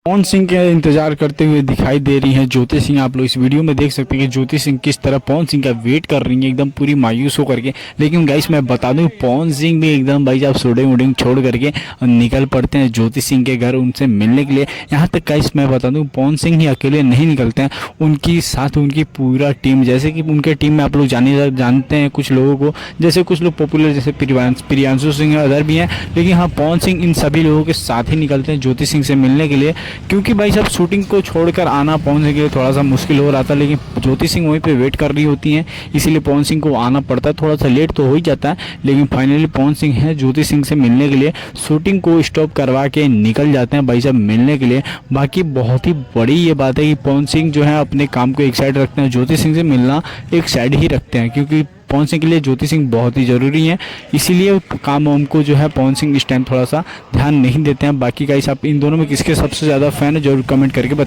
पवन सिंह के इंतजार करते हुए दिखाई दे रही है ज्योति सिंह। आप लोग इस वीडियो में देख सकते हैं कि ज्योति सिंह किस तरह पवन सिंह का वेट कर रही है, एकदम पूरी मायूस हो करके। लेकिन गाइस मैं बता दूं, पवन सिंह भी एकदम भाई साहब शूटिंग वूटिंग छोड़ करके निकल पड़ते हैं ज्योति सिंह के घर उनसे मिलने के लिए। यहाँ तक गाइस मैं बता दूं, पवन सिंह ही अकेले नहीं निकलते हैं, उनकी साथ उनकी पूरा टीम। जैसे कि उनके टीम में आप लोग जानते हैं कुछ लोगों को, जैसे कुछ लोग पॉपुलर जैसे प्रियांशु सिंह अदर भी हैं। लेकिन हाँ, पवन सिंह इन सभी लोगों के साथ ही निकलते हैं ज्योति सिंह से मिलने के लिए, क्योंकि भाई साहब शूटिंग को छोड़कर आना पवन सिंह के लिए थोड़ा सा मुश्किल हो रहा था। लेकिन ज्योति सिंह वहीं पे वेट कर रही होती हैं, इसीलिए पवन सिंह को आना पड़ता है। थोड़ा सा लेट तो हो ही जाता है, लेकिन फाइनली पवन सिंह है ज्योति सिंह से मिलने के लिए शूटिंग को स्टॉप करवा के निकल जाते हैं भाई साहब मिलने के लिए। बाकी बहुत ही बड़ी ये बात है कि पवन सिंह जो है अपने काम को एक साइड रखते हैं, ज्योति सिंह से मिलना एक साइड ही रखते हैं, क्योंकि पवन सिंह के लिए ज्योति सिंह बहुत ही ज़रूरी है। इसीलिए काम वाम को जो है पवन सिंह इस टाइम थोड़ा सा ध्यान नहीं देते हैं। बाकी गाइस आप इन दोनों में किसके सबसे ज़्यादा फैन है जरूर कमेंट करके बताइए।